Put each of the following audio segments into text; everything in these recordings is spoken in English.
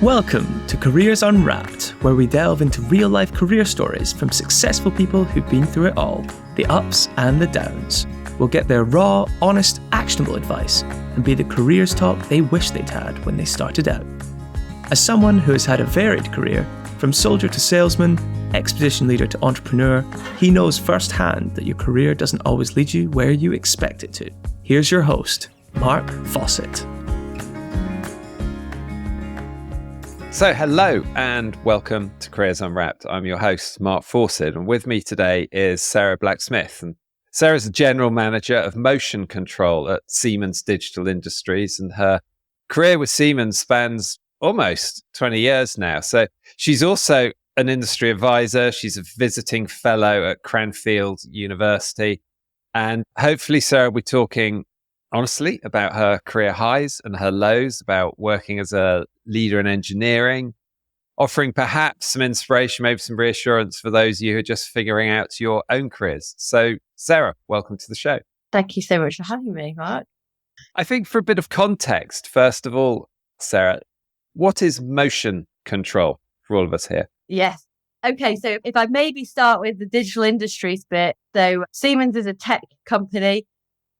Welcome to Careers Unwrapped, where we delve into real-life career stories from successful people who've been through it all, the ups and the downs. We'll get their raw, honest, actionable advice and be the careers talk they wish they'd had when they started out. As someone who has had a varied career, from soldier to salesman, expedition leader to entrepreneur, he knows firsthand that your career doesn't always lead you where you expect it to. Here's your host, Mark Fawcett. So hello and welcome to Careers Unwrapped. I'm your host, Mark Fawcett, and with me today is Sarah Blacksmith. And Sarah's the General Manager of Motion Control at Siemens Digital Industries, and her career with Siemens spans almost 20 years now. So she's also an industry advisor. She's a visiting fellow at Cranfield University. And hopefully, Sarah will be talking honestly about her career highs and her lows, about working as a leader in engineering, offering perhaps some inspiration, maybe some reassurance for those of you who are just figuring out your own careers. So, Sarah, welcome to the show. Thank you so much for having me, Mark. I think for a bit of context, first of all, Sarah, what is motion control for all of us here? Yes. Okay, so if I maybe start with the digital industries bit. So Siemens is a tech company.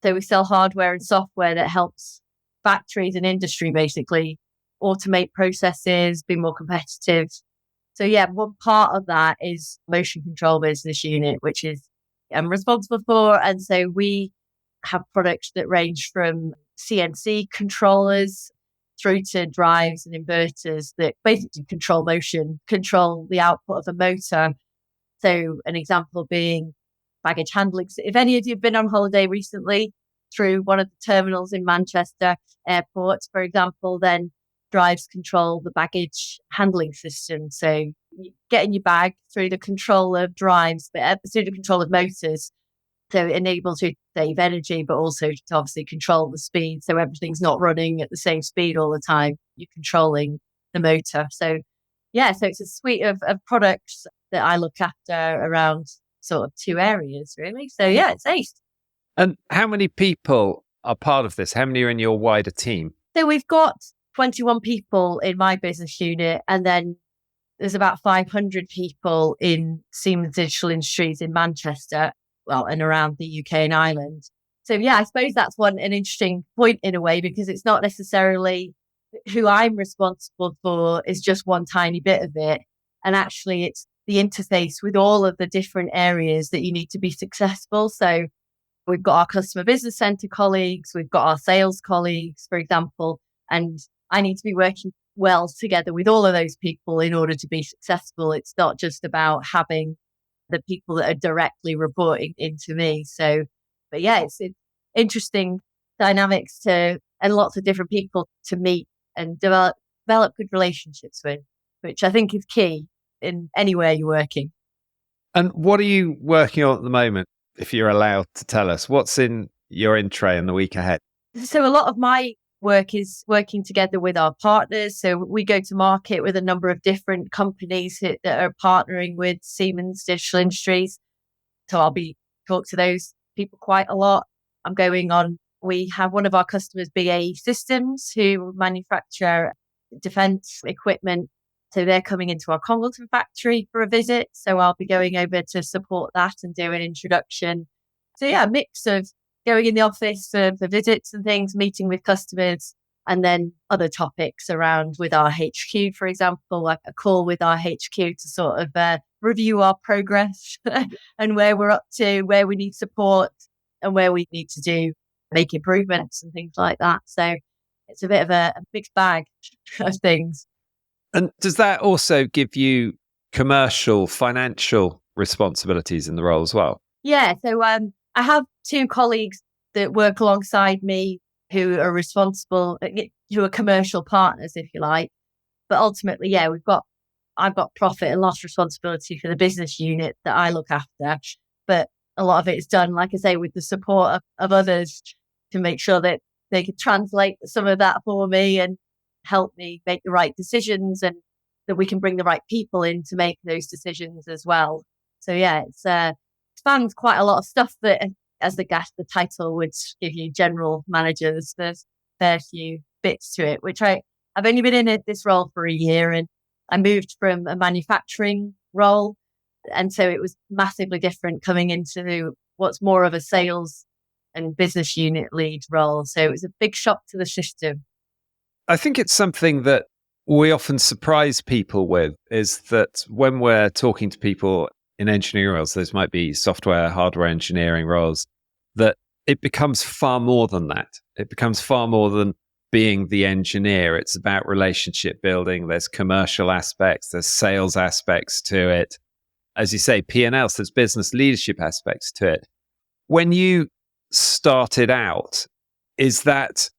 So we sell hardware and software that helps factories and industry basically automate processes, be more competitive. So yeah, one part of that is motion control business unit, which is I'm responsible for. And so we have products that range from CNC controllers through to drives and inverters that basically control motion, control the output of a motor. So an example being baggage handling. So if any of you have been on holiday recently through one of the terminals in Manchester Airport, for example, then drives control the baggage handling system. So you get in your bag through the control of drives, but through the control of motors. So it enables you to save energy, but also to obviously control the speed. So everything's not running at the same speed all the time. You're controlling the motor. So yeah, so it's a suite of products that I look after around sort of two areas, really. So yeah, it's ace. And how many people are part of this? How many are in your wider team? So we've got 21 people in my business unit, and then there's about 500 people in Siemens Digital Industries in Manchester, well, and around the UK and Ireland. So yeah, I suppose that's an interesting point in a way, because it's not necessarily who I'm responsible for is just one tiny bit of it. And actually it's the interface with all of the different areas that you need to be successful. So we've got our customer business center colleagues, we've got our sales colleagues, for example, and I need to be working well together with all of those people in order to be successful. It's not just about having the people that are directly reporting into me. So, but yeah, it's interesting dynamics and lots of different people to meet and develop good relationships with, which I think is key in anywhere you're working. And what are you working on at the moment, if you're allowed to tell us? What's in your in tray in the week ahead? So a lot of my work is working together with our partners. So we go to market with a number of different companies that are partnering with Siemens Digital Industries. So I'll be talking to those people quite a lot. We have one of our customers, BAE Systems, who manufacture defense equipment. So they're coming into our Congleton factory for a visit. So I'll be going over to support that and do an introduction. So yeah, a mix of going in the office for visits and things, meeting with customers, and then other topics around with our HQ, for example, like a call with our HQ to sort of review our progress and where we're up to, where we need support and where we need to make improvements and things like that. So it's a bit of a mixed bag of things. And does that also give you commercial, financial responsibilities in the role as well? Yeah. So I have two colleagues that work alongside me who are responsible, who are commercial partners, if you like. But ultimately, yeah, I've got profit and loss responsibility for the business unit that I look after. But a lot of it is done, like I say, with the support of others to make sure that they can translate some of that for me and help me make the right decisions, and that we can bring the right people in to make those decisions as well. So yeah, it's spans quite a lot of stuff that, as the title would give you, general managers. There's a fair few bits to it, which I I've only been in this role for a year, and I moved from a manufacturing role. And so it was massively different coming into what's more of a sales and business unit lead role. So it was a big shock to the system. I think it's something that we often surprise people with, is that when we're talking to people in engineering roles, those might be software, hardware engineering roles, that it becomes far more than that. It becomes far more than being the engineer. It's about relationship building. There's commercial aspects, there's sales aspects to it. As you say, P&L, so there's business leadership aspects to it. When you started out, is that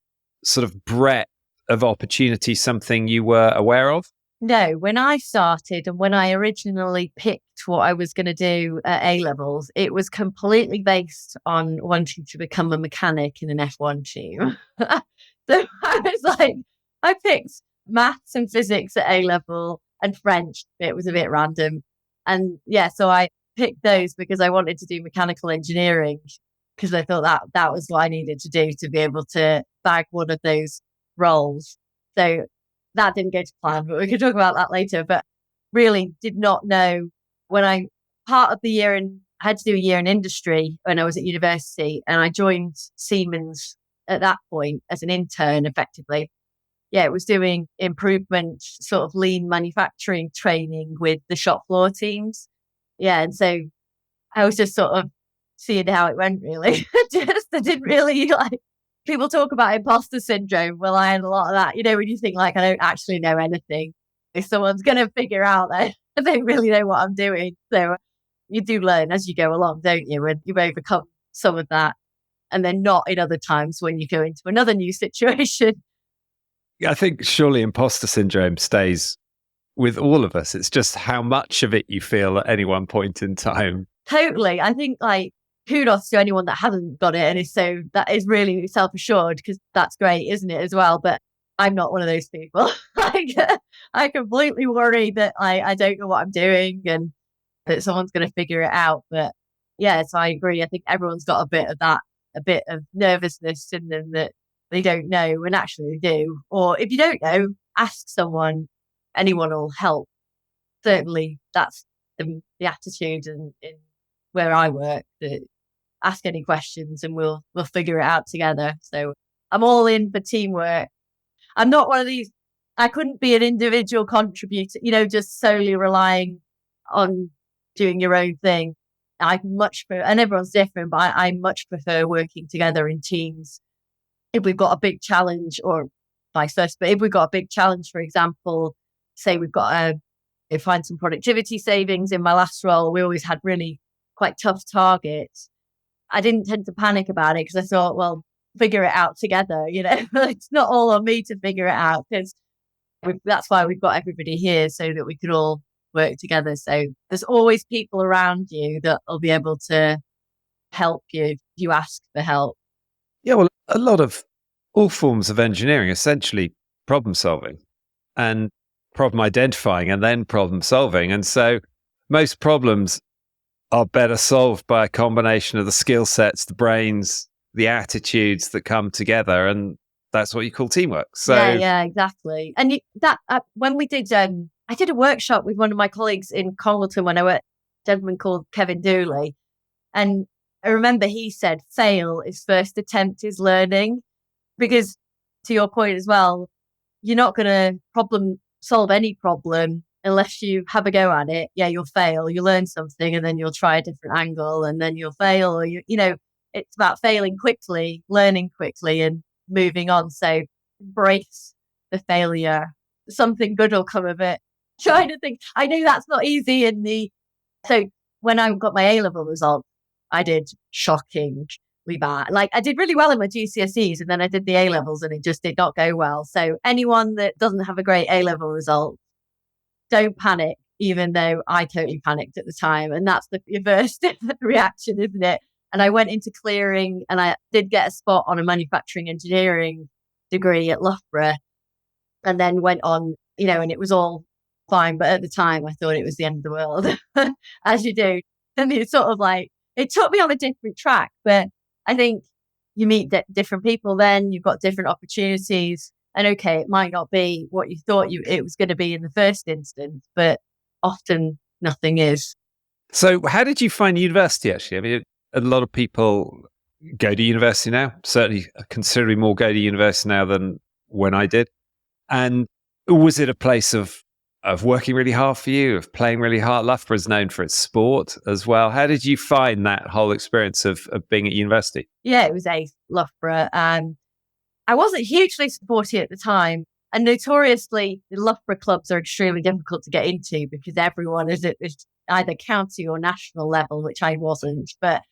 sort of breadth of opportunity something you were aware of? No, when I started and when I originally picked what I was going to do at A-levels, it was completely based on wanting to become a mechanic in an F1 team. So I was like, I picked maths and physics at A-level and French. It was a bit random. And yeah, so I picked those because I wanted to do mechanical engineering, because I thought that was what I needed to do to be able to bag one of those roles. So that didn't go to plan, but we could talk about that later. But really did not know when I part of the year, and I had to do a year in industry when I was at university, and I joined Siemens at that point as an intern effectively. Yeah, it was doing improvement, sort of lean manufacturing training with the shop floor teams. Yeah, and so I was just sort of seeing how it went, really. I didn't really like, people talk about imposter syndrome. Well, I had a lot of that, when you think like, I don't actually know anything. If someone's going to figure out that I don't really know what I'm doing. So you do learn as you go along, don't you? And you overcome some of that. And then not in other times when you go into another new situation. I think surely imposter syndrome stays with all of us. It's just how much of it you feel at any one point in time. Totally. I think like kudos to anyone that hasn't got it and that is really self-assured, because that's great, isn't it, as well? But I'm not one of those people. Like, I completely worry that I don't know what I'm doing and that someone's going to figure it out. But yes, I agree. I think everyone's got a bit of that, a bit of nervousness in them that they don't know, and actually they do. Or if you don't know, ask someone. Anyone will help. Certainly, that's the attitude in where I work. That ask any questions, and we'll figure it out together. So I'm all in for teamwork. I'm not one of these. I couldn't be an individual contributor, just solely relying on doing your own thing. I much prefer, and everyone's different, but I much prefer working together in teams. If we've got a big challenge, or vice versa, but if we've got a big challenge, for example, say we've got to find some productivity savings. In my last role, we always had really quite tough targets. I didn't tend to panic about it because I thought, well, figure it out together. It's not all on me to figure it out, because that's why we've got everybody here, so that we could all work together. So there's always people around you that will be able to help you if you ask for help. Yeah, well, a lot of all forms of engineering, essentially problem solving and problem identifying and then problem solving. And so most problems are better solved by a combination of the skill sets, the brains, the attitudes that come together. And that's what you call teamwork. So yeah, exactly. And when we did, I did a workshop with one of my colleagues in Congleton when I worked, a gentleman called Kevin Dooley. And I remember he said, fail is first attempt is learning. Because to your point as well, you're not going to problem solve any problem unless you have a go at it. Yeah, you'll fail, you learn something, and then you'll try a different angle, and then you'll fail. Or it's about failing quickly, learning quickly, and moving on. So embrace the failure. Something good will come of it. Trying to think, I know that's not easy so when I got my A-level result, I did shockingly bad. Like, I did really well in my GCSEs, and then I did the A-levels and it just did not go well. So anyone that doesn't have a great A-level result, don't panic, even though I totally panicked at the time. And that's the reverse reaction, isn't it? And I went into clearing, and I did get a spot on a manufacturing engineering degree at Loughborough, and then went on, and it was all fine. But at the time, I thought it was the end of the world, as you do. And it's sort of like, it took me on a different track. But I think you meet different people then, you've got different opportunities. And okay, it might not be what you thought it was going to be in the first instance, but often nothing is. So how did you find university, actually? I mean, a lot of people go to university now, certainly considerably more go to university now than when I did. And was it a place of working really hard for you, of playing really hard? Loughborough is known for its sport as well. How did you find that whole experience of being at university? Yeah, it was Loughborough. I wasn't hugely sporty at the time. And notoriously, the Loughborough clubs are extremely difficult to get into because everyone is at this either county or national level, which I wasn't. But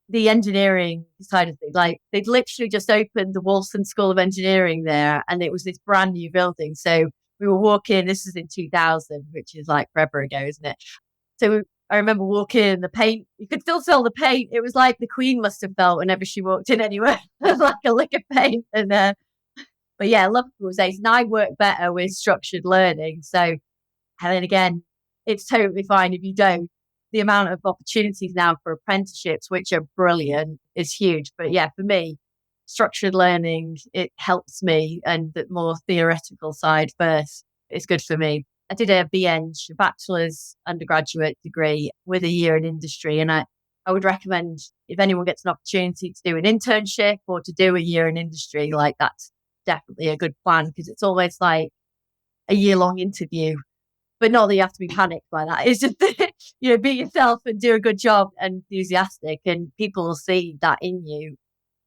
the engineering side of things, like they'd literally just opened the Wolfson School of Engineering there, and it was this brand new building. So we were walking, this is in 2000, which is like forever ago, isn't it? So I remember walking in, the paint, you could still smell the paint. It was like the Queen must have felt whenever she walked in anywhere, like a lick of paint. And but yeah, Loughborough was ace. And I work better with structured learning. So, and then again, it's totally fine if you don't. The amount of opportunities now for apprenticeships, which are brilliant, is huge. But yeah, for me, structured learning, it helps me, and the more theoretical side first is good for me. I did a BEng, a bachelor's undergraduate degree with a year in industry. And I would recommend if anyone gets an opportunity to do an internship or to do a year in industry, like that's definitely a good plan because it's almost like a year-long interview. But not that you have to be panicked by that. It's just, be yourself and do a good job and enthusiastic, and people will see that in you.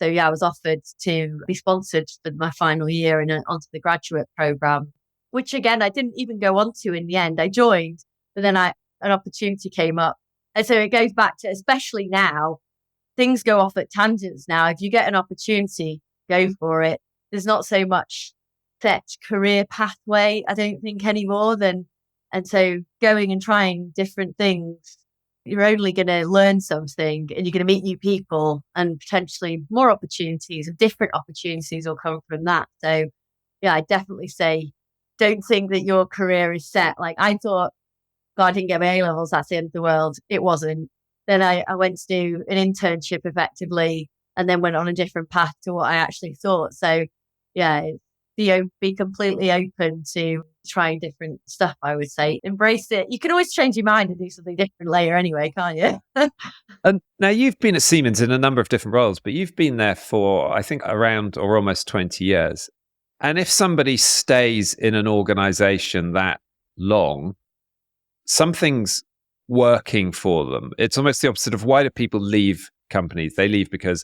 So yeah, I was offered to be sponsored for my final year and onto the graduate program, which again, I didn't even go on to in the end. I joined, but then an opportunity came up. And so it goes back to, especially now, things go off at tangents now. If you get an opportunity, go for it. There's not so much set career pathway, I don't think, anymore and so going and trying different things, you're only going to learn something and you're going to meet new people and potentially more opportunities and different opportunities will come from that. So yeah, I definitely say, don't think that your career is set. Like I thought, God, I didn't get my A-levels, that's the end of the world. It wasn't. Then I went to do an internship effectively and then went on a different path to what I actually thought. So yeah, be completely open to trying different stuff, I would say. Embrace it. You can always change your mind and do something different later anyway, can't you? And now you've been at Siemens in a number of different roles, but you've been there for, I think, around or almost 20 years. And if somebody stays in an organization that long, something's working for them. It's almost the opposite of why do people leave companies? They leave because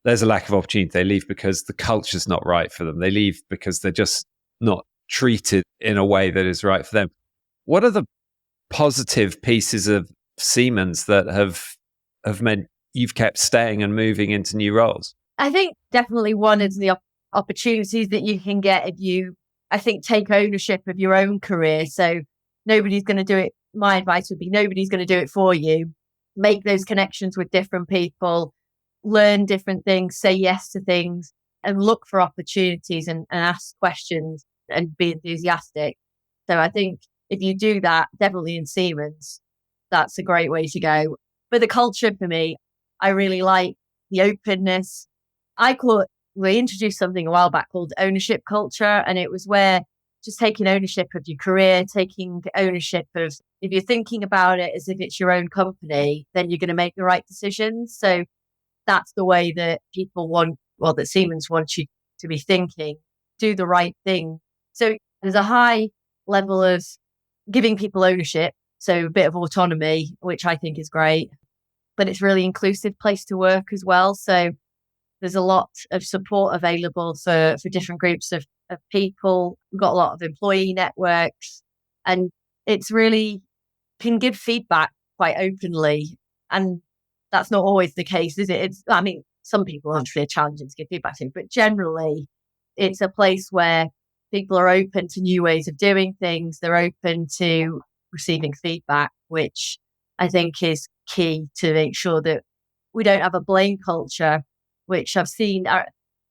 there's a lack of opportunity. They leave because the culture's not right for them. They leave because they're just not treated in a way that is right for them. What are the positive pieces of Siemens that have meant you've kept staying and moving into new roles? I think definitely one is the opportunities that you can get if you, I think, take ownership of your own career. So nobody's going to do it. My advice would be nobody's going to do it for you. Make those connections with different people, learn different things, say yes to things, and look for opportunities and ask questions and be enthusiastic. So I think if you do that, definitely in Siemens, that's a great way to go. But the culture for me, I really like the openness. We introduced something a while back called ownership culture. And it was where just taking ownership of your career, taking ownership of, if you're thinking about it as if it's your own company, then you're going to make the right decisions. So that's the way that that Siemens wants you to be thinking, do the right thing. So there's a high level of giving people ownership, so a bit of autonomy, which I think is great, but it's really inclusive place to work as well. So there's a lot of support available for different groups of people. We've got a lot of employee networks, and it's really can give feedback quite openly. And that's not always the case, is it? Some people obviously are challenging to give feedback to, but generally it's a place where people are open to new ways of doing things. They're open to receiving feedback, which I think is key to make sure that we don't have a blame culture, which I've seen,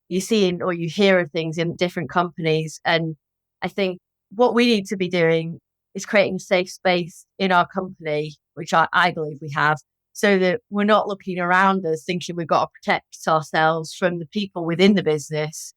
you see or you hear of things in different companies. And I think what we need to be doing is creating a safe space in our company, which I believe we have, so that we're not looking around us thinking we've got to protect ourselves from the people within the business.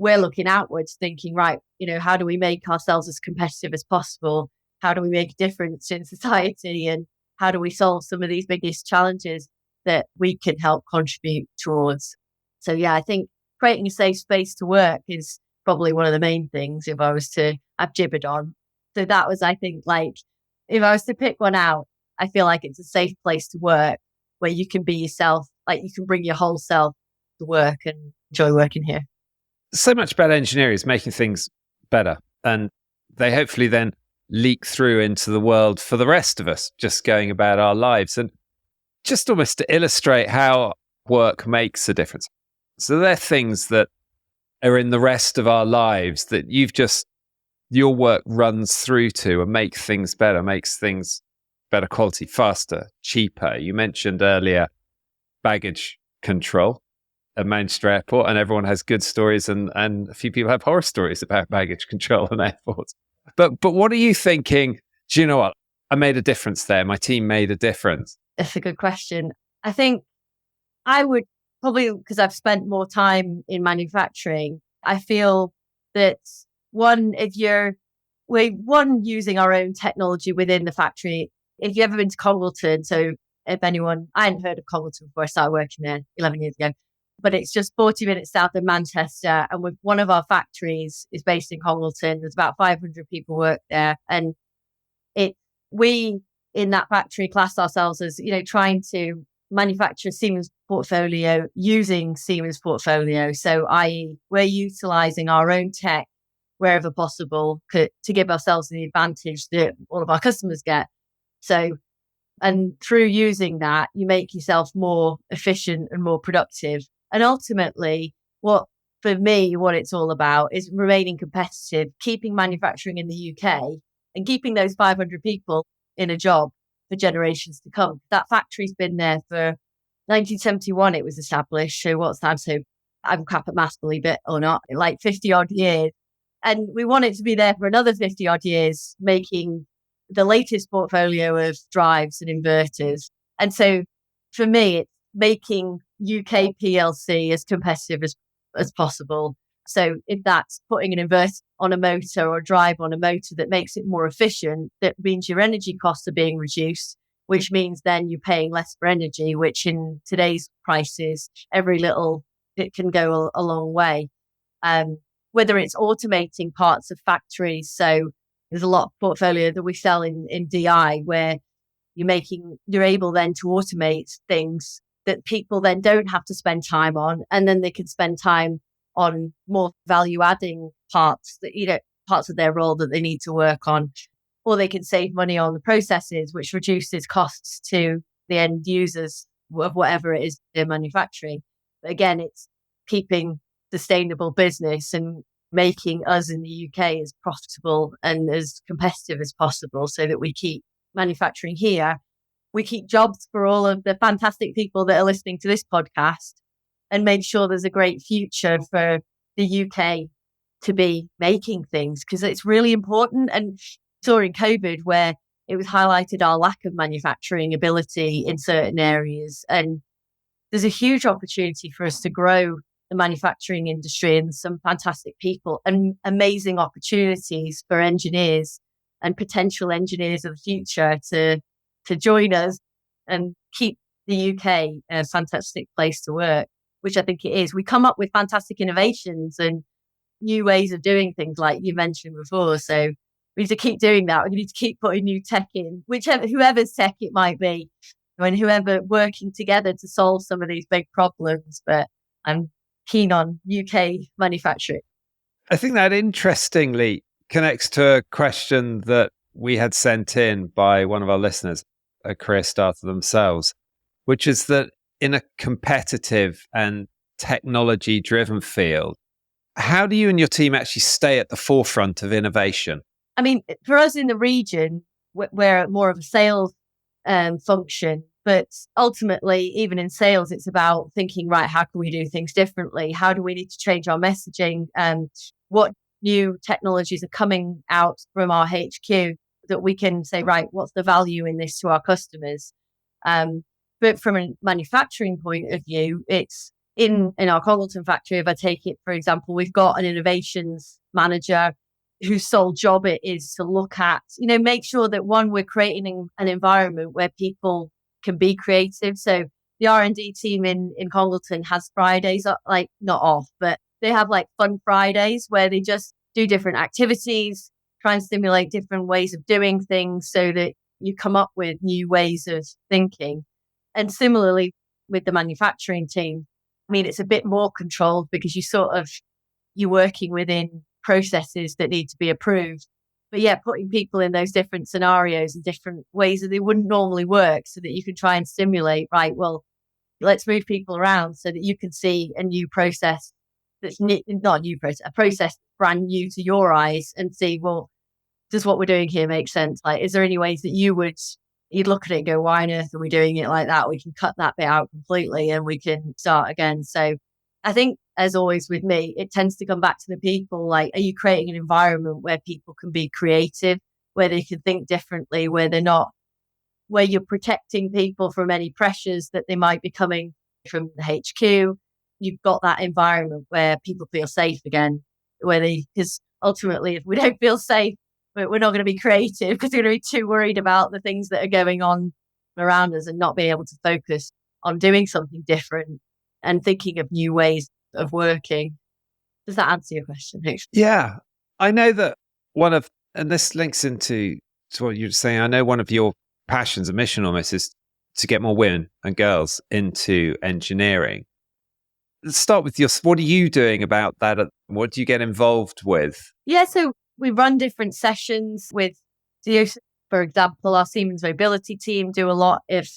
we're looking outwards thinking, right, how do we make ourselves as competitive as possible? How do we make a difference in society? And how do we solve some of these biggest challenges that we can help contribute towards? So yeah, I think creating a safe space to work is probably one of the main things if I was to have gibbered on. So that was, I think, like, if I was to pick one out, I feel like it's a safe place to work where you can be yourself, like you can bring your whole self to work and enjoy working here. So much about engineering is making things better, and they hopefully then leak through into the world for the rest of us, just going about our lives. And just almost to illustrate how work makes a difference. So there are things that are in the rest of our lives that your work runs through to and makes things better quality, faster, cheaper. You mentioned earlier baggage control at Manchester Airport, and everyone has good stories and a few people have horror stories about baggage control in airports. But what are you thinking? Do you know what? I made a difference there. My team made a difference. That's a good question. I think I would probably, because I've spent more time in manufacturing, I feel that we're using our own technology within the factory. If you've ever been to Congleton, so if anyone, I hadn't heard of Congleton before I started working there 11 years ago, but it's just 40 minutes south of Manchester. And one of our factories is based in Congleton. There's about 500 people work there. And we in that factory class ourselves as, trying to manufacture Siemens portfolio using Siemens portfolio. So i.e. we're utilizing our own tech wherever possible to give ourselves the advantage that all of our customers get. So, and through using that, you make yourself more efficient and more productive. And ultimately, what it's all about is remaining competitive, keeping manufacturing in the UK and keeping those 500 people in a job for generations to come. That factory's been there for 1971, it was established. So what's that? So I'm crap at maths, believe it or not, like 50 odd years. And we want it to be there for another 50 odd years, making the latest portfolio of drives and inverters. And so for me, it's making UK PLC as competitive as possible. So if that's putting an inverter on a motor or a drive on a motor that makes it more efficient, that means your energy costs are being reduced, which means then you're paying less for energy, which in today's prices, it can go a long way. Whether it's automating parts of factories. So there's a lot of portfolio that we sell in DI where you're able then to automate things that people then don't have to spend time on. And then they can spend time on more value adding parts parts of their role that they need to work on, or they can save money on the processes, which reduces costs to the end users of whatever it is they're manufacturing. But again, it's keeping sustainable business and making us in the UK as profitable and as competitive as possible so that we keep manufacturing here. We keep jobs for all of the fantastic people that are listening to this podcast and make sure there's a great future for the UK to be making things, because it's really important. And during COVID, where it was highlighted our lack of manufacturing ability in certain areas, and there's a huge opportunity for us to grow the manufacturing industry and some fantastic people and amazing opportunities for engineers and potential engineers of the future to join us and keep the UK a fantastic place to work, which I think it is. We come up with fantastic innovations and new ways of doing things like you mentioned before. So we need to keep doing that. We need to keep putting new tech in, whoever's tech it might be, and whoever working together to solve some of these big problems. But I'm keen on UK manufacturing. I think that interestingly connects to a question that we had sent in by one of our listeners, a career starter themselves, which is that in a competitive and technology driven field, how do you and your team actually stay at the forefront of innovation? I mean, for us in the region, we're more of a sales function, but ultimately, even in sales, it's about thinking, right, how can we do things differently? How do we need to change our messaging? What new technologies are coming out from our HQ that we can say, right, what's the value in this to our customers? But from a manufacturing point of view, it's in our Congleton factory, if I take it, for example, we've got an innovations manager whose sole job it is to look at, make sure that we're creating an environment where people can be creative. So the R&D team in Congleton has Fridays, like not off, but they have like fun Fridays where they just do different activities, try and stimulate different ways of doing things so that you come up with new ways of thinking. And similarly with the manufacturing team, I mean, it's a bit more controlled because you're working within processes that need to be approved. But yeah, putting people in those different scenarios and different ways that they wouldn't normally work so that you can try and stimulate, right, well, let's move people around so that you can see a new process that's not a new process, a process brand new to your eyes and see, well, does what we're doing here make sense? Like, is there any ways that you'd look at it and go, why on earth are we doing it like that? We can cut that bit out completely and we can start again. So I think, as always with me, it tends to come back to the people. Like, are you creating an environment where people can be creative, where they can think differently, where you're protecting people from any pressures that they might be coming from the HQ? You've got that environment where people feel safe again, because ultimately, if we don't feel safe, we're not going to be creative because we're going to be too worried about the things that are going on around us and not being able to focus on doing something different and thinking of new ways of working. Does that answer your question? Yeah. I know that and this links into what you're saying, I know one of your passions, a mission almost, is to get more women and girls into engineering. Let's start with what are you doing about that? What do you get involved with? Yeah, so we run different sessions with, for example, our Siemens mobility team do a lot of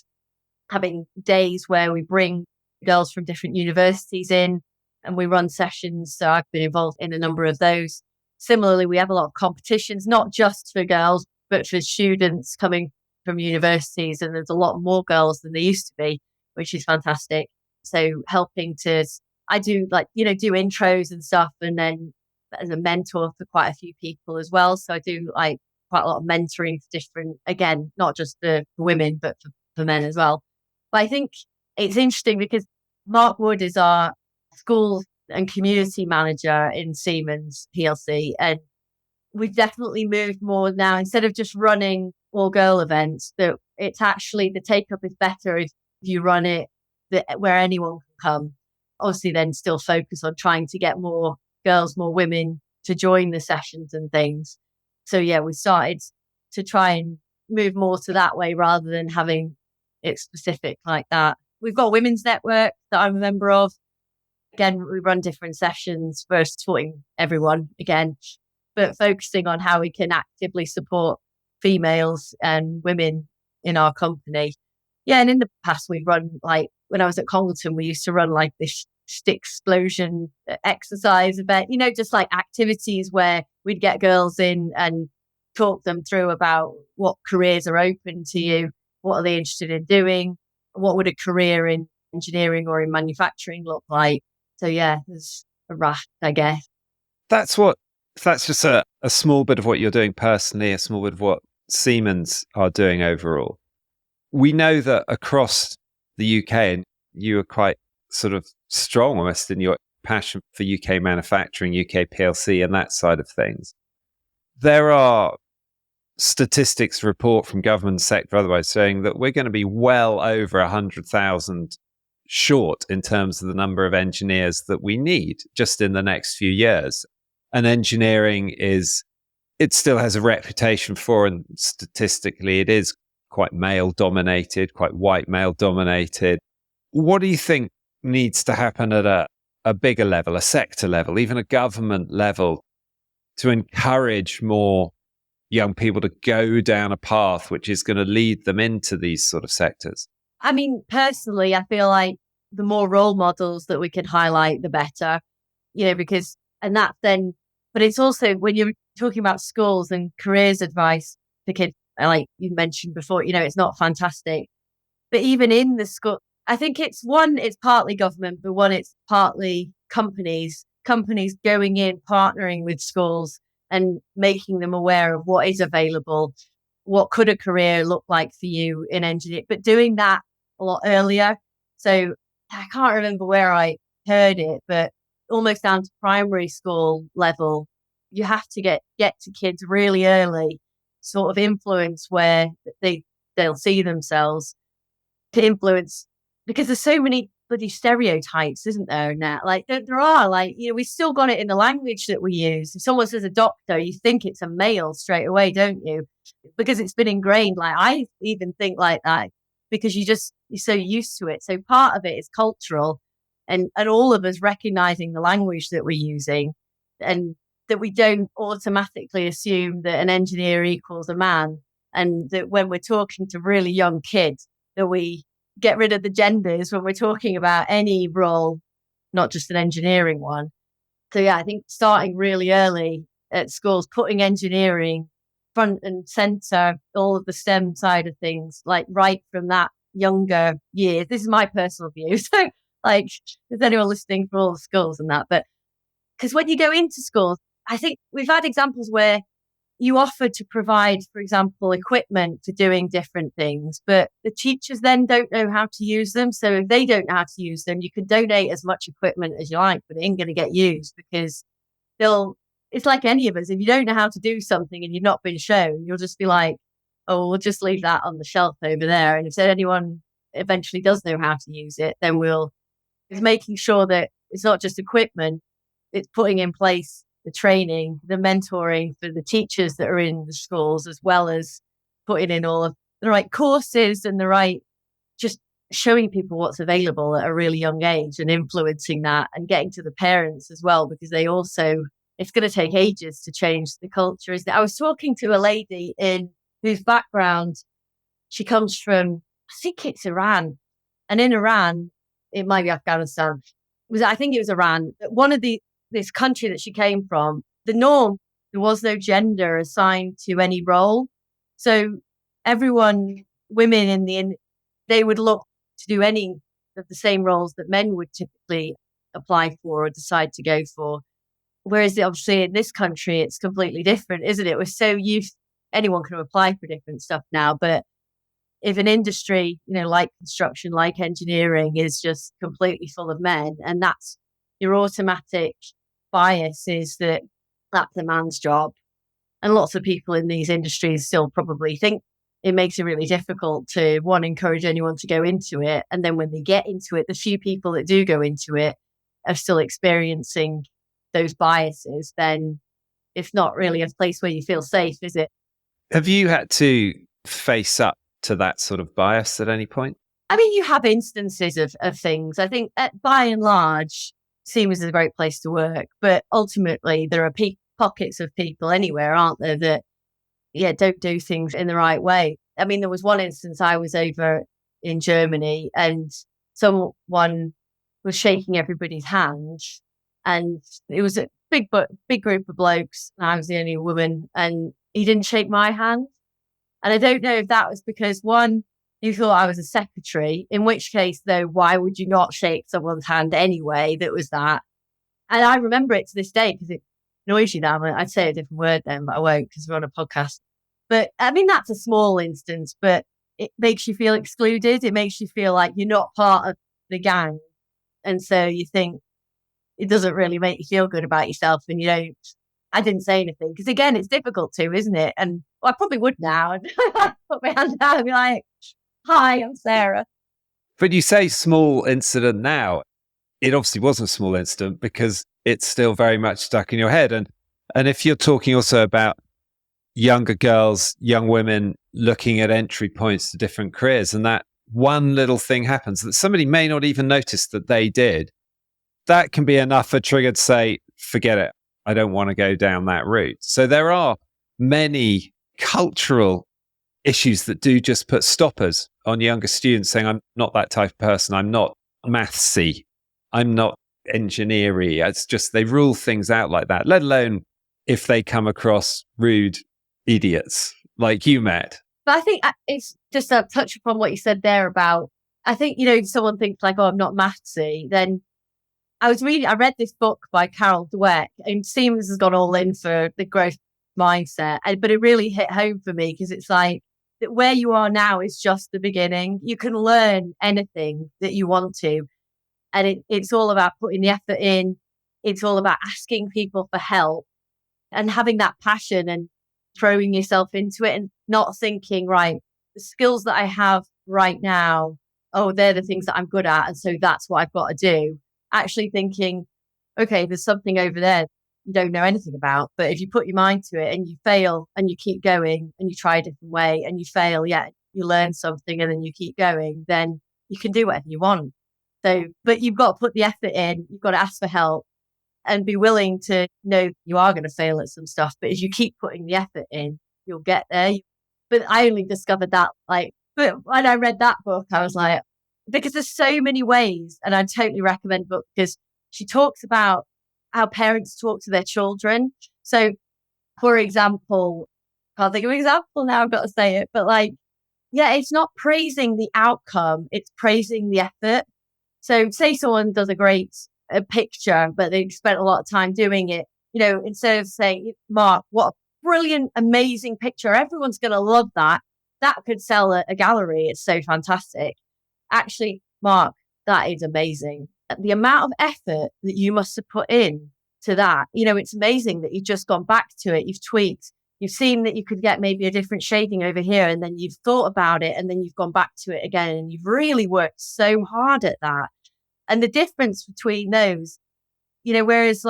having days where we bring girls from different universities in and we run sessions. So I've been involved in a number of those. Similarly, we have a lot of competitions, not just for girls, but for students coming from universities. And there's a lot more girls than there used to be, which is fantastic. So I do do intros and stuff, and then as a mentor for quite a few people as well. So I do like quite a lot of mentoring for different, again, not just for women, but for men as well. But I think it's interesting because Mark Wood is our school and community manager in Siemens PLC. And we've definitely moved more now, instead of just running all girl events, that it's actually the take up is better if you run it where anyone can come. Obviously, then still focus on trying to get more girls, more women to join the sessions and things. So yeah, we started to try and move more to that way rather than having it specific like that. We've got a women's network that I'm a member of. Again, we run different sessions for supporting everyone again, but focusing on how we can actively support females and women in our company. Yeah, and in the past we've run, like when I was at Congleton, we used to run like this stick explosion exercise event, just like activities where we'd get girls in and talk them through about what careers are open to you, what are they interested in doing, what would a career in engineering or in manufacturing look like. So yeah, there's a raft, I guess. That's just a small bit of what you're doing personally, a small bit of what Siemens are doing overall. We know that across the UK, and you are quite sort of strong almost in your passion for UK manufacturing, UK PLC and that side of things. There are statistics report from government sector otherwise saying that we're going to be well over 100,000 short in terms of the number of engineers that we need just in the next few years. And engineering it still has a reputation for, and statistically it is quite male dominated, quite white male dominated. What do you think needs to happen at a bigger level, a sector level, even a government level, to encourage more young people to go down a path which is going to lead them into these sort of sectors? I mean, personally, I feel like the more role models that we can highlight, the better, but it's also when you're talking about schools and careers advice for kids, like you mentioned before, it's not fantastic. But even in the school, I think it's partly government, but it's partly companies going in, partnering with schools and making them aware of what is available, what could a career look like for you in engineering, but doing that a lot earlier. So I can't remember where I heard it, but almost down to primary school level, you have to get to kids really early, sort of influence where they'll see themselves to influence, because there's so many bloody stereotypes, isn't there, now? Like there are, like, we've still got it in the language that we use. If someone says a doctor, you think it's a male straight away, don't you? Because it's been ingrained. Like I even think like that because you're so used to it. So part of it is cultural, and all of us recognizing the language that we're using, and that we don't automatically assume that an engineer equals a man, and that when we're talking to really young kids, that we get rid of the genders when we're talking about any role, not just an engineering one. So yeah, I think starting really early at schools, putting engineering front and center, all of the STEM side of things, like right from that younger years. This is my personal view. So like, is anyone listening for all the schools and that? But because when you go into schools, I think we've had examples where you offer to provide, for example, equipment for doing different things, but the teachers then don't know how to use them. So if they don't know how to use them, you can donate as much equipment as you like, but it ain't going to get used because it's like any of us. If you don't know how to do something and you've not been shown, you'll just be like, oh, we'll just leave that on the shelf over there. And if anyone eventually does know how to use it, then it's making sure that it's not just equipment, it's putting in place the training, the mentoring for the teachers that are in the schools, as well as putting in all of the right courses and just showing people what's available at a really young age and influencing that, and getting to the parents as well, because it's going to take ages to change the culture. I was talking to a lady whose background, she comes from, I think it's Iran. And in Iran, it might be Afghanistan. I think it was Iran. This country that she came from, the norm, there was no gender assigned to any role. So women they would look to do any of the same roles that men would typically apply for or decide to go for. Whereas obviously in this country, it's completely different, isn't it? We're so used, anyone can apply for different stuff now. But if an industry, like construction, like engineering, is just completely full of men, and that's your automatic bias, is that that's a man's job. And lots of people in these industries still probably think it makes it really difficult to, one, encourage anyone to go into it. And then when they get into it, the few people that do go into it are still experiencing those biases. Then it's not really a place where you feel safe, is it? Have you had to face up to that sort of bias at any point? I mean, you have instances of things. I think by and large, Siemens is a great place to work, but ultimately there are pockets of people anywhere, aren't there, that don't do things in the right way. I mean, there was one instance I was over in Germany and someone was shaking everybody's hand, and it was a big group of blokes, and I was the only woman, and he didn't shake my hand. And I don't know if that was because, one, he thought I was a secretary, in which case, though, why would you not shake someone's hand anyway? That was that. And I remember it to this day because it annoys you now. I'd say a different word then, but I won't because we're on a podcast. But I mean, that's a small instance, but it makes you feel excluded. It makes you feel like you're not part of the gang. And so you think it doesn't really make you feel good about yourself. And I didn't say anything because, again, it's difficult to, isn't it? And I probably would now. Put my hand down and be like, hi, I'm Sarah. But you say small incident now. It obviously wasn't a small incident because it's still very much stuck in your head. And if you're talking also about younger girls, young women looking at entry points to different careers, and that one little thing happens that somebody may not even notice that they did, that can be enough a trigger to say, forget it. I don't want to go down that route. So there are many cultural issues that do just put stoppers on younger students saying, I'm not that type of person. I'm not mathsy. I'm not engineering. It's just, they rule things out like that, let alone if they come across rude idiots like you met. But I think it's just a touch upon what you said there about, I think, someone thinks like, oh, I'm not mathsy. Then I read this book by Carol Dweck, and Siemens has gone all in for the growth mindset. But it really hit home for me because it's like that where you are now is just the beginning. You can learn anything that you want to. And it's all about putting the effort in. It's all about asking people for help and having that passion and throwing yourself into it and not thinking, right, the skills that I have right now, oh, they're the things that I'm good at. And so that's what I've got to do. Actually thinking, okay, there's something over there you don't know anything about. But if you put your mind to it and you fail and you keep going and you try a different way and you fail, you learn something and then you keep going, then you can do whatever you want. So, but you've got to put the effort in, you've got to ask for help and be willing to know you are going to fail at some stuff. But as you keep putting the effort in, you'll get there. But I only discovered that but when I read that book, I was like, because there's so many ways, and I totally recommend the book because she talks about how parents talk to their children. So, for example, can't think of an example now, I've got to say it, but it's not praising the outcome, it's praising the effort. So say someone does a great picture, but they've spent a lot of time doing it, instead of saying, Mark, what a brilliant, amazing picture, everyone's going to love that. That could sell a gallery. It's so fantastic. Actually, Mark, that is amazing. The amount of effort that you must have put in to that, it's amazing that you've just gone back to it. You've tweaked, you've seen that you could get maybe a different shading over here. And then you've thought about it and then you've gone back to it again. And you've really worked so hard at that. And the difference between those, whereas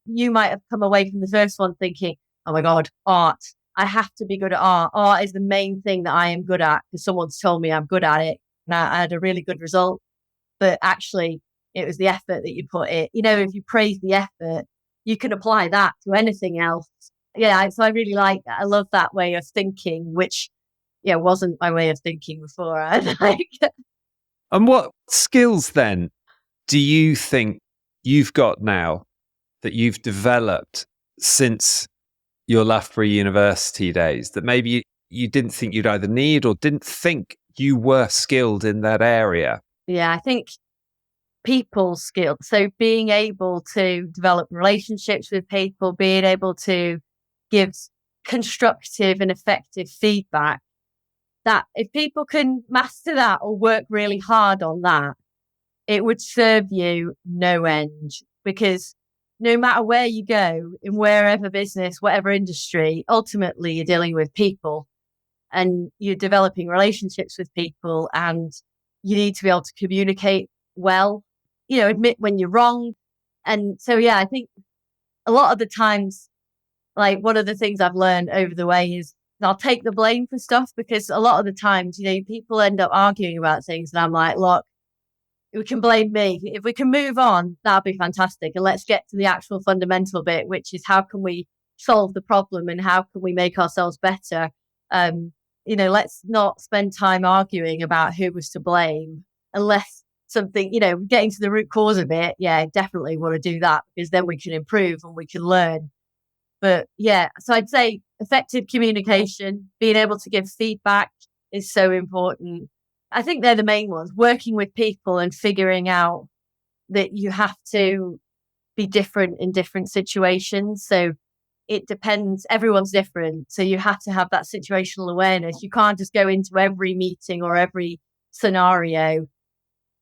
you might have come away from the first one thinking, oh my God, art. I have to be good at art. Art is the main thing that I am good at because someone's told me I'm good at it. And I had a really good result. But actually, it was the effort that you put in. If you praise the effort, you can apply that to anything else. Yeah, so I really like that. I love that way of thinking, which, wasn't my way of thinking before. And what skills then do you think you've got now that you've developed since your Loughborough University days that maybe you didn't think you'd either need or didn't think you were skilled in that area? Yeah, I think people skills. So being able to develop relationships with people, being able to give constructive and effective feedback, that if people can master that or work really hard on that, it would serve you no end. Because no matter where you go, in wherever business, whatever industry, ultimately you're dealing with people and you're developing relationships with people and you need to be able to communicate well, admit when you're wrong. And so, I think a lot of the times, one of the things I've learned over the way is I'll take the blame for stuff because a lot of the times, people end up arguing about things and I'm like, look, we can blame me. If we can move on, that'll be fantastic. And let's get to the actual fundamental bit, which is how can we solve the problem and how can we make ourselves better? Let's not spend time arguing about who was to blame unless something, getting to the root cause of it. Yeah, definitely want to do that because then we can improve and we can learn. But so I'd say effective communication, being able to give feedback is so important. I think they're the main ones, working with people and figuring out that you have to be different in different situations. So it depends. Everyone's different. So you have to have that situational awareness. You can't just go into every meeting or every scenario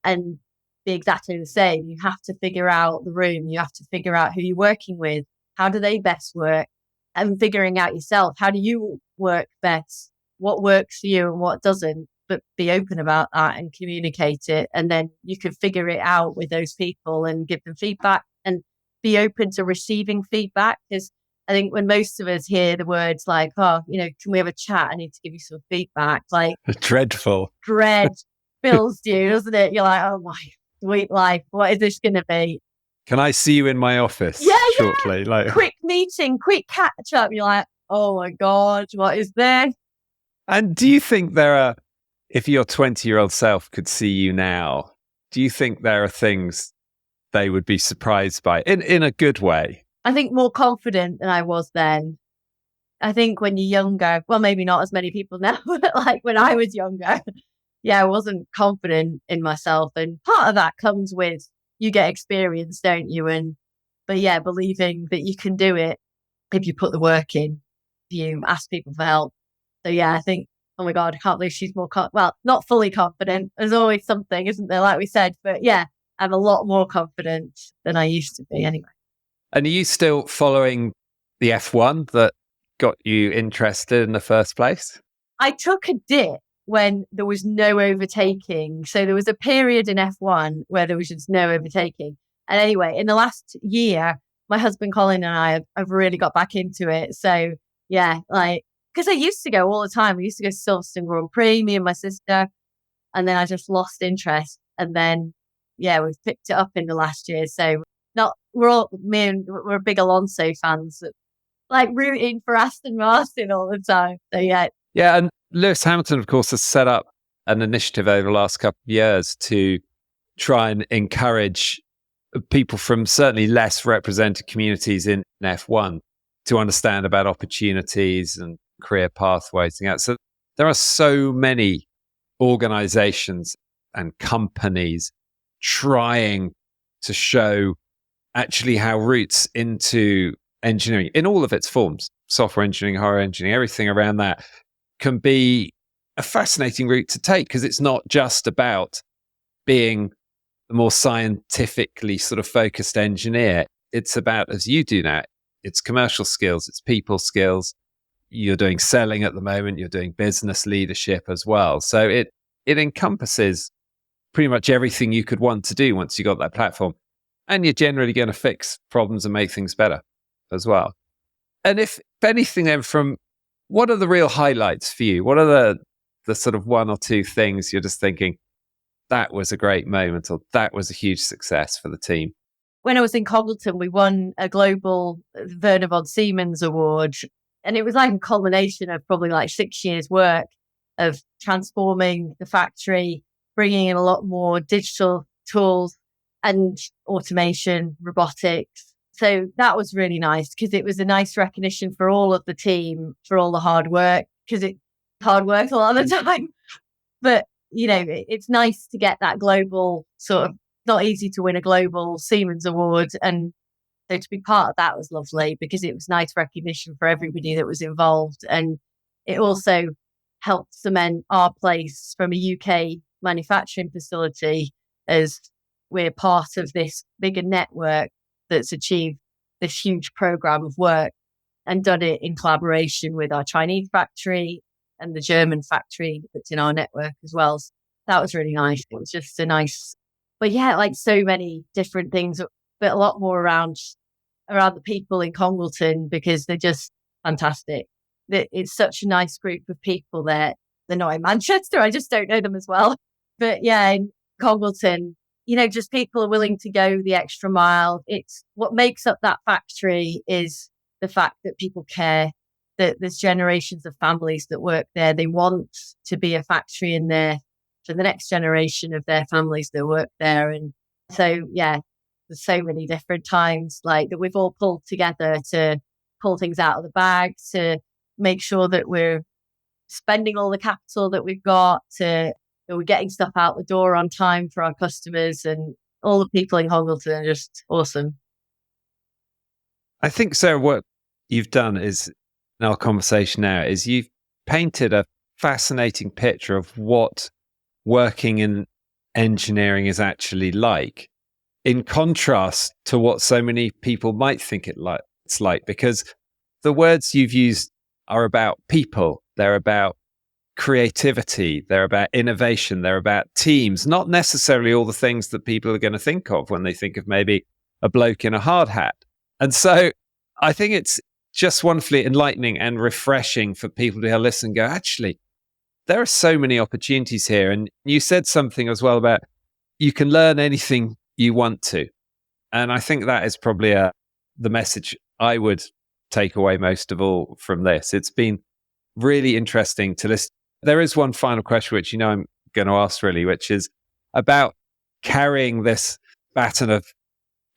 and be exactly the same. You have to figure out the room. You have to figure out who you're working with. How do they best work? And figuring out yourself. How do you work best? What works for you and what doesn't? But be open about that and communicate it. And then you can figure it out with those people and give them feedback and be open to receiving feedback. Because I think when most of us hear the words like, oh, can we have a chat? I need to give you some feedback. Dreadful. Dread fills you, doesn't it? You're like, oh my sweet life. What is this going to be? Can I see you in my office shortly? Quick meeting, quick catch up. You're like, oh my God, what is this? And do you think there are, if your 20-year-old self could see you now, do you think there are things they would be surprised by in a good way? I think more confident than I was then. I think when you're younger, well, maybe not as many people now, but when I was younger, I wasn't confident in myself. And part of that comes with you get experience, don't you? But believing that you can do it if you put the work in, if you ask people for help. So I think, oh my God, I can't believe she's more, not fully confident. There's always something, isn't there? Like we said, but I I'm a lot more confident than I used to be anyway. And are you still following the F1 that got you interested in the first place? I took a dip when there was no overtaking. So there was a period in F1 where there was just no overtaking. And anyway, in the last year, my husband Colin and I have really got back into it. So yeah, like, because I used to go all the time. We used to go to Silverstone Grand Prix, me and my sister. And then I just lost interest. And then, yeah, we've picked it up in the last year. So we're big Alonso fans, like rooting for Aston Martin all the time. So yeah. Yeah. And Lewis Hamilton, of course, has set up an initiative over the last couple of years to try and encourage people from certainly less represented communities in F1 to understand about opportunities and career pathways. So there are so many organizations and companies trying to show actually how routes into engineering in all of its forms, software engineering, hardware engineering, everything around that can be a fascinating route to take, because it's not just about being the more scientifically sort of focused engineer. It's about, as you do now, it's commercial skills, it's people skills. You're doing selling at the moment, you're doing business leadership as well. So it encompasses pretty much everything you could want to do once you got that platform. And you're generally going to fix problems and make things better as well. And if anything, then, from what are the real highlights for you? What are the sort of one or two things you're just thinking, that was a great moment, or that was a huge success for the team? When I was in Congleton, we won a global Werner von Siemens award. And it was like a culmination of probably like 6 years' work of transforming the factory, bringing in a lot more digital tools and automation, robotics. So that was really nice, because it was a nice recognition for all of the team for all the hard work, because it's hard work a lot of the time. But, you know, it's nice to get that global sort of, not easy to win a global Siemens award. And so to be part of that was lovely, because it was nice recognition for everybody that was involved. And it also helped cement our place from a UK manufacturing facility as we're part of this bigger network that's achieved this huge program of work and done it in collaboration with our Chinese factory and the German factory that's in our network as well. So that was really nice. It was just a nice, but yeah, like so many different things, but a lot more around the people in Congleton, because they're just fantastic. It's such a nice group of people there. They're not in Manchester. I just don't know them as well. But yeah, in Congleton, you know, just people are willing to go the extra mile. It's what makes up that factory is the fact that people care, that there's generations of families that work there. They want to be a factory in there for the next generation of their families that work there. And so, yeah, there's so many different times like that we've all pulled together to pull things out of the bag, to make sure that we're spending all the capital that we've got, to that we're getting stuff out the door on time for our customers. And all the people in Congleton are just awesome. I think, Sarah, what you've done is, in our conversation now, is you've painted a fascinating picture of what working in engineering is actually like, in contrast to what so many people might think it's like, because the words you've used are about people, they're about creativity, they're about innovation, they're about teams, not necessarily all the things that people are going to think of when they think of maybe a bloke in a hard hat. And so I think it's just wonderfully enlightening and refreshing for people to listen and go, actually, there are so many opportunities here. And you said something as well about you can learn anything you want to. And I think that is probably the message I would take away most of all from this. It's been really interesting to listen. There is one final question, which I'm going to ask really, which is about carrying this baton of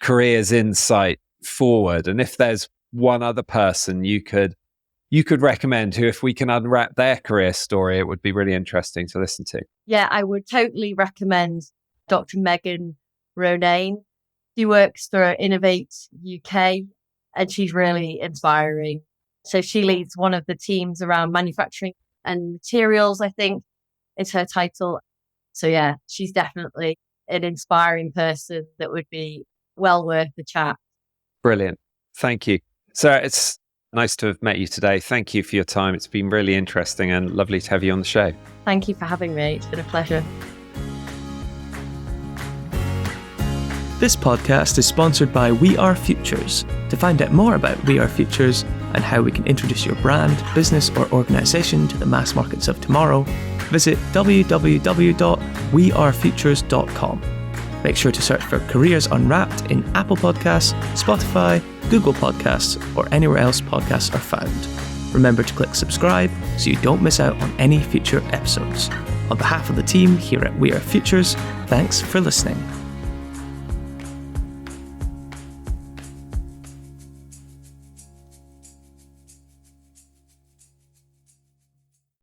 careers insight forward. And if there's one other person you could recommend who, if we can unwrap their career story, it would be really interesting to listen to. Yeah, I would totally recommend Dr. Megan Ronayne. She works for Innovate UK and she's really inspiring. So she leads one of the teams around manufacturing and materials, I think is her title. So yeah, she's definitely an inspiring person that would be well worth the chat. Brilliant. Thank you. Sarah, it's nice to have met you today. Thank you for your time. It's been really interesting and lovely to have you on the show. Thank you for having me. It's been a pleasure. This podcast is sponsored by We Are Futures. To find out more about We Are Futures and how we can introduce your brand, business, or organisation to the mass markets of tomorrow, visit www.wearefutures.com. Make sure to search for Careers Unwrapped in Apple Podcasts, Spotify, Google Podcasts, or anywhere else podcasts are found. Remember to click subscribe so you don't miss out on any future episodes. On behalf of the team here at We Are Futures, thanks for listening.